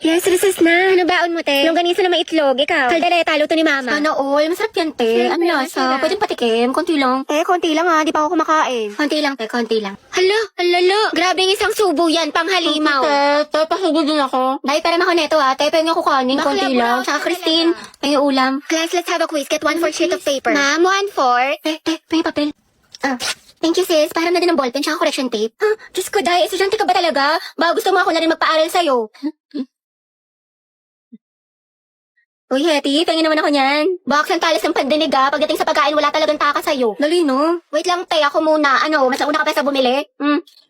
Yes, recess na. Ano baon mo, te? Longganisa na may itlog, ikaw. Kaldereta, luto ni mama. Sana all. Masarap yan, te. Ano lasa? Pwedeng patikim. Konti lang. Konti lang ha. Di pa ako kumakain. Konti lang, te. Konti lang. Hala. Grabe yung isang subo yan, panghalimaw. Te, pasubo din ako. Dahil pera na ako neto, ha. Te, pwede ako kanin. Bakla, Konti lang. bro. Tsaka Christine, pengi ulam. Class, let's have a quiz. Get 1/4 sheet of paper. Ma'am, 1/4. Te, pengi papel. Thank you, sis. Param na din ng ballpen tsaka correction tape. Diyos ko, Day. Estudyante ka ba talaga? Baka gusto mo ako na rin magpaaral sa'yo. Uy, Hetty, pengen naman ako niyan. Box ang talas ng pandinig pagdating sa pagkain, wala talagang taka sa'yo. Dali, no? Wait lang, te, ako muna. Ano, mas nauna ka pa sa bumili?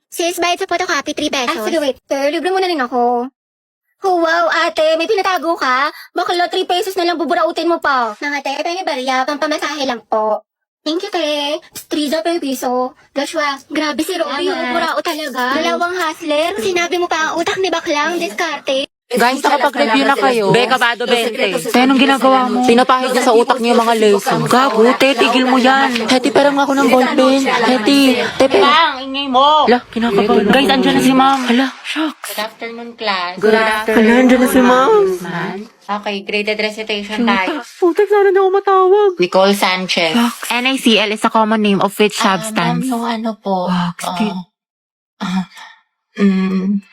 Sis, bayad sa photocopy, 3 pesos. Sige, wait. Te, libre mo na rin ako. Oh, wow, ate, may pinatago ka? Bakla 3 pesos na lang buburautin mo pa. Mga te, pengen barya, pampamasahe lang po. Thank you, te. Striza pa yung piso. Joshua, grabe si Robby, yung burao talaga. Dalawang hustler. Sinabi mo pa ang utak ni Baklang, diskarte. Guys, nakapag-review na kayo. Beka, Bado 20. Te, anong ginagawa mo? Pinapahid niya sa utak niya yung mga lesson. Gago, te, tigil mo yan. Heti, perang ako ng ballpen. Heti, te, Bang, ingay mo! Hala, kinakabahan. Guys, andyan na si ma'am. Hala, shucks. Good afternoon, class. Good afternoon. Hala, andyan na si ma'am. Okay, graded recitation tayo. Putek, sana na ako matawag. Nicole Sanchez. NaCl is a common name of which substance? Ma'am, yung ano po.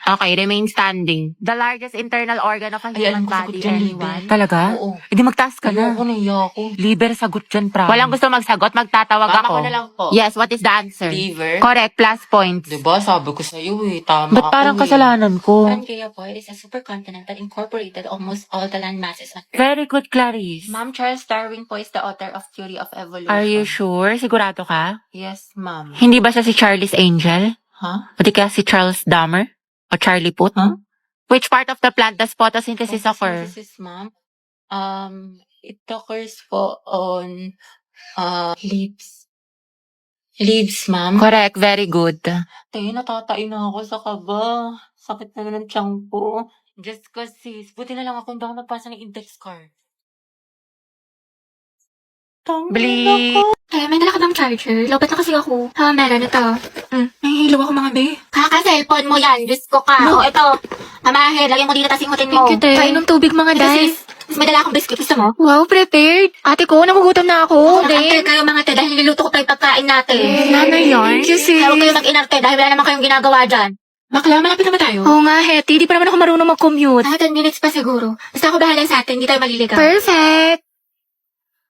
Okay, remain standing. The largest internal organ of a human Ay, alam ko, body, sagot dyan, anyone? liver. Talaga? Oo. Hindi magtaas ka na. Ayoko, naiya ako. Liber, sagot dyan, promise. Walang gusto magsagot, magtatawag Mama ako. ko na lang po. Yes, what is the answer? Liver. Correct, plus points. Diba, sabi ko sa'yo tama Ba't parang ako kasalanan ko? Pangea po, it is a supercontinent that incorporated almost all the land masses on Earth. Very good, Clarice. Ma'am, Charles Darwin po is the author of Theory of Evolution. Are you sure? Sigurado ka? Yes, ma'am. Hindi ba siya si Charles Angel? Huh? O di kaya si Charles Dahmer? O Charlie Puth? Huh? Which part of the plant does photosynthesis occur? Photosynthesis, ma'am. It occurs po on leaves. Leaves, ma'am. Correct, very good. Tayo, natatain na ako sa kaba. Sakit na ng tiyan ko. Just cause sis, buti na lang ako baka magpasa ng index card. Bli. May dala ka bang charger? Lopet na kasi ako. Meron ito. Nahihilo ako mga be. Kaka-cellphone mo yan. Diyos ko ka. No. Ito. Mamahe, lagyan mo dito tas ingutin mo. Thank you, te. Kainom tubig mga day. Mas may dala akong biscuit. Gusto mo? Wow, prepared. Ate ko, nagugutom na ako. Mag-antay kayo mga te dahil niluluto ko pa yung pagkain natin. Sana yan. Thank you, sis. Kaya huwag kayo mag-inarte dahil wala naman kayong ginagawa dyan. Bakla, malapit naman tayo. Oo nga, Hetty. Di pa naman ako marunong mag-commute. 10 minutes pa siguro. Basta ako bahala sa atin. Hindi tayo maliligaw. Perfect.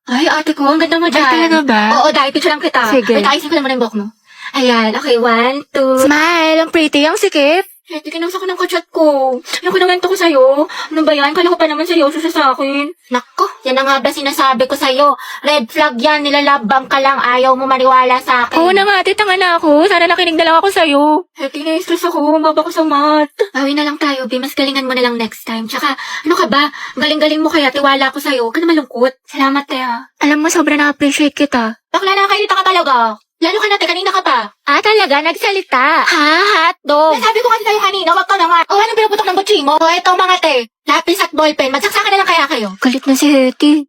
Ay, ate ko, ang ganda mo dyan. Ay, talaga ba? Oo, dahil picture lang kita. Sige. Wait, ayusin ko naman yung buhok mo. Ayan, okay, 1, 2. Smile. Ang pretty. Ang sikip. Ate, kinausa ko ng kachat ko. Yung kinawento ko sa'yo. Ano ba yan? Kala ko pa naman seryoso siya sa akin. Nako, yan ang nga ba sinasabi ko sa'yo. Red flag yan, nilalabang ka lang. Ayaw mo maniwala sa akin. Oo na nga, ate. Tanga na ako. Sana nakinig na lang ako sa'yo. Ate, na-stress ako. Mababa ko sa math. Bawi na lang tayo, Bi. Mas galingan mo na lang next time. Tsaka, ano ka ba? Galing-galing mo kaya. Tiwala ako sa'yo. Huwag ka na malungkot. Salamat, Tea. Alam mo, sobrang na-appreciate kita. Bakla, nakakairita ka talaga. Lalo ka natin, kanina ka pa. Talaga? Nagsalita? Hotdog. Nasabi ko kasi sa'yo kanina, wag ka na nga. O, anong pinuputok ng butsi mo? O, eto mga te. Lapis at ballpen. Magsaksakan na lang kaya kayo. Galit na si Hetty.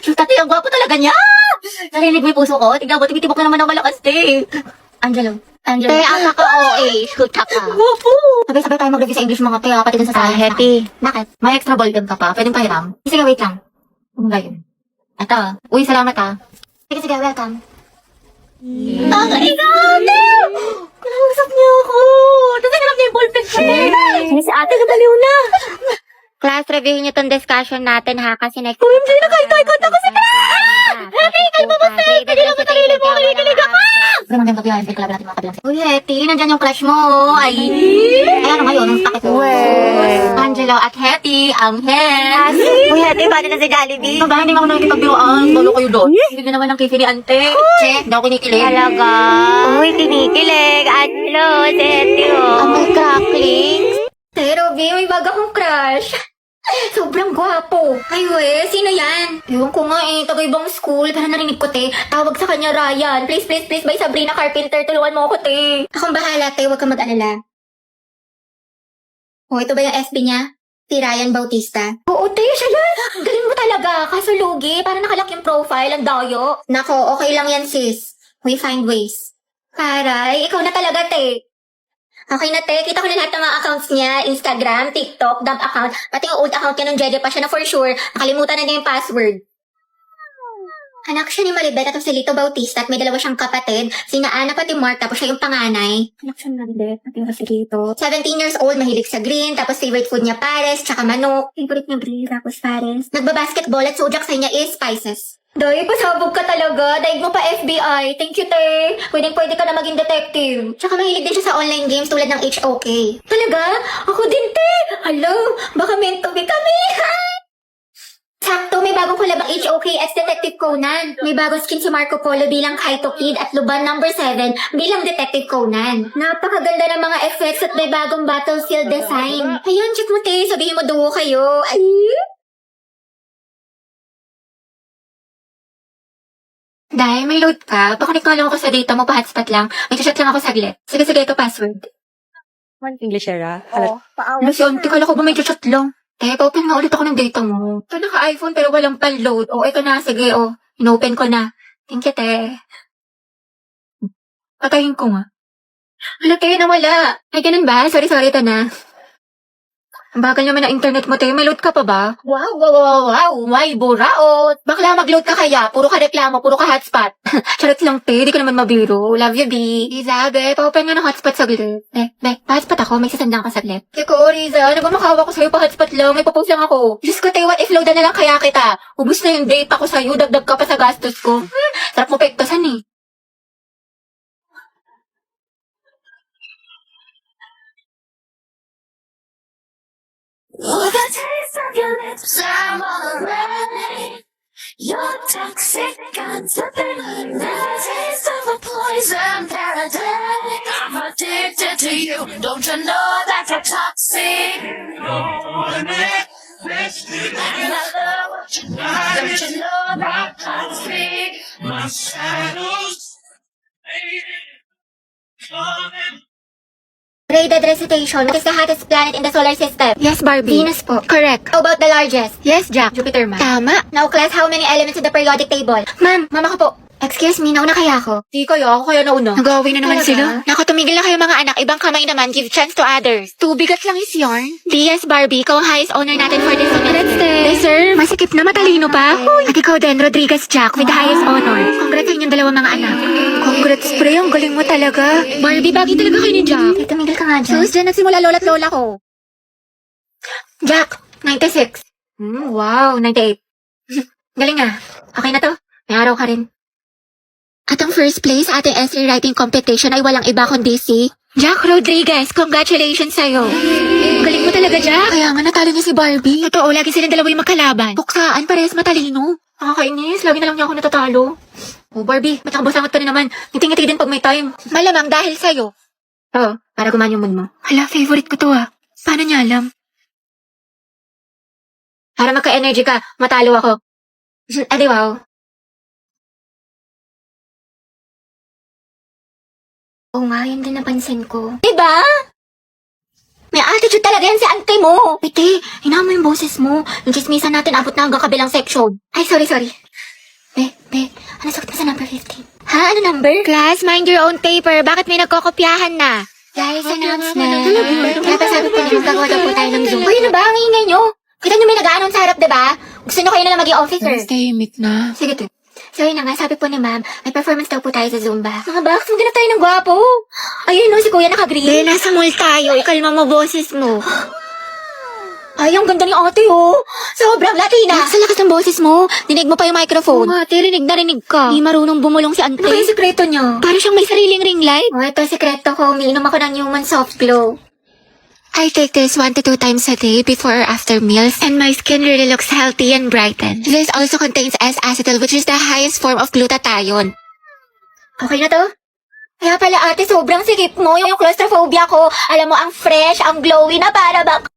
Shoot, ate, ang gwapo talaga niya. Narinig mo yung puso ko? Tignan mo, tumitibok na naman ng malakas, te. Angelo. Te, ang naka-OA. Shoot ka pa. Gwapo. Sabay-sabay tayo mag-review sa English mga te, pati dun sa science. Hetty. Bakit? May extra ballpen ka pa. Pwedeng pahiram. Sige, wait lang. Ano ba yun? Ito. Uy, salamat ha. Sige, welcome. Ang igate! Kinausap niyo ako. Tapos hinap niya yung ballpen ko. Si ate, nabaliw na. Class, review niyo tong discussion natin ha, kasi next... OMG, nakaitay-ikot ako sa Hetty, kalma mo, Hetty. Hindi lang sa sarili mo. Kinikilig ako. Pero magandang gabi, Hetty. Club natin mga kabilang. Uy, Hetty, nandyan yung crush mo. Ay. Ayan na ngayon, ang takit mo. Angelo at Hetty, ang hen. Uy, Hetty, paano na si Jollibee? Ano ba? Hindi mo ako nakikipagbiroan. Lolo kayo doon. Hindi ka naman ng kifi ni ante. Che, daw kinikilig. Talaga? Uy, kinikilig. Angelo, si Hetty, oh. Ang may cracklings. Pero, Bi, may baga kong crush. Sobrang gwapo. Ay, we, sino yan? Ewan ko nga taga-ibang school, pero narinig ko, te. Tawag sa kanya, Ryan. Please, please, please, by Sabrina Carpenter, tulungan mo ako, te. Akong bahala, te. Huwag kang mag-alala. Oh, ito ba yung FB niya? Si Ryan Bautista. Oo, te, siya yan. Galing mo talaga. Kaso lugi, para nakalak yung profile, ang dayo. Nako, okay lang yan, sis. We find ways. Paray, ikaw na talaga, te. Okay na, te. Kita ko na lahat ng mga accounts niya. Instagram, TikTok, dump account. Pati yung old account niya nung Jeje pa siya na for sure. Nakalimutan na niya yung password. Anak siya ni Maribet at si Lito Bautista at may dalawa siyang kapatid. Sina Ana pati Mark, tapos siya yung panganay. Anak siya ni Maribet at yung si Lito. 17 years old, mahilig sa green, tapos favorite food niya pares, tsaka manok. Favorite niya green, tapos pares. Nagbabasketball at zodiac sign niya is spices. Day, pasabog ka talaga. Daig mo pa FBI. Thank you, te. Pwede ka na maging detective. Tsaka mahilig din siya sa online games tulad ng HOK. Talaga? Ako din, te. Hello, baka meant to be kami. Sakto, may bagong collab ang HOK ex Detective Conan. May bagong skin si Marco Polo bilang Kaito Kid at Luban number 7 bilang Detective Conan. Napakaganda ng mga effects at may bagong battlefield design. Ayun, check mo, te. Sabihin mo duo kayo. Ay! Dahil may load ka, pakunik nga lang ako sa data mo, pa-hotspot lang. May chat lang ako saglit. Sige, ito password. English era. Lucian, kala ko ba may chat lang? Open nga ulit ako ng data mo. Ito naka-iPhone pero walang pan-load. Ito na, sige, inopen ko na. Thank you, te. Patayin ko nga. Hala, te, nawala. Ay, ganun ba? Sorry, ito na. Ang bagal naman ng internet mo, te. May load ka pa ba? Wow. May buraot. Bakla mag-load ka kaya. Puro ka reklamo, puro ka hotspot. Charot lang, te. Di ko naman mabiro. Love you, B. Isabe, pa-open nga ng hotspot saglit. Pa-hotspot ako. May sasandang ka saglit. Teko, Riza. Nagmamakawa ko sa'yo pa-hotspot lang. May papost lang ako. Diyos ko, te. What if loadan na lang kaya kita? Ubus na yung data ko sa'yo. Dagdag ka pa sa gastos ko. Sarap mo pektasan eh. Oh, the taste of your lips, I'm already. You're toxic, I'm slipping in the taste of a poison paradise. I'm addicted to you, don't you know that you're toxic? And I love what you do, don't you know that toxic? My shadows, coming. Graded recitation. What is the hottest planet in the solar system? Yes, Barbie. Venus po. Correct. How about the largest? Yes, Jack. Jupiter, ma'am. Tama. Now, class, how many elements in the periodic table? Ma'am, mama ko po. Excuse me, nauna kaya ako? Di kaya, ako kaya nauna. Nag-away na naman Talaga? sila. Naku, tumigil na kayo mga anak. Ibang kamay naman. Give chance to others. Tubigat lang is yarn. DS Barbie, ikaw ang highest honor natin for this semester. Deserve. Masikip na matalino pa. At ikaw din, Rodriguez Jack, with the highest honor. Congrats sa inyong dalawang mga anak. Congrats, pre. Ang galing mo talaga. Barbie, bagay talaga kayo ni Jack. Tumigil ka nga dyan. Sus, dyan nagsimula lola't lola ko. Jack, 96. Wow, 98. Galing ah. Okay na to. May araw ka rin. At ang first place sa ating essay writing competition ay walang iba kundi si Jack Rodriguez. Congratulations sa'yo. Galing mo talaga, Jack. Kaya nga natalo niya si Barbie. Totoo, lagi silang dalawa yung magkalaban. Buksaan, parehas matalino. Nakakainis, lagi na lang niya ako natatalo. Barbie, matakabasangot ka rin naman. Ngiti-ngiti din pag may time. Malamang dahil sa'yo. Oo, para gumaan yung mood mo. Hala, favorite ko to ah. Paano niya alam? Para magka-energy ka, matalo ako. Adi wow. Oo nga, yun din napansin ko. Diba? May attitude talaga yan si auntie mo. Piti, hinama mo yung boses mo. Yung chismisan natin abot na hanggang kabilang section. Ay, sorry. Ano sakit mo sa number 15? Ha? Ano number? Class, mind your own paper. Bakit may nagkokopyahan na? Guys, announcement. Kaya sabi ko niyo, gagawa daw po tayo ng Zoom. Uy, ano ba? Ang ingay nyo. Kita nyo may nag-aanon sa harap, diba? Gusto nyo kayo na lang maging officer. Tahimik na. Sige, to. So yun na nga, sabi po ni ma'am, may performance daw po tayo sa Zumba. Mga box, maghanap tayo ng gwapo. Ayun no, si kuya naka-green. Nasa mall tayo, ikalma mo boses mo. Ay, ang ganda ni ate oh. Sobrang Latina. Sa lakas ng boses mo, dinig mo pa yung microphone. Oo ate, rinig na rinig ka. Di marunong bumulong si ante. Ano kaya sikreto niya? Para siyang may sariling ring light. Oh, ito sikreto ko, umiinom ako ng Human Soft Glow. I take this 1 to 2 times a day before or after meals, and my skin really looks healthy and brightened. This also contains S-acetyl, which is the highest form of glutathione. Okay na to? Kaya pala ate, sobrang sikip mo. Yung claustrophobia ko, alam mo, ang fresh, ang glowy na para bang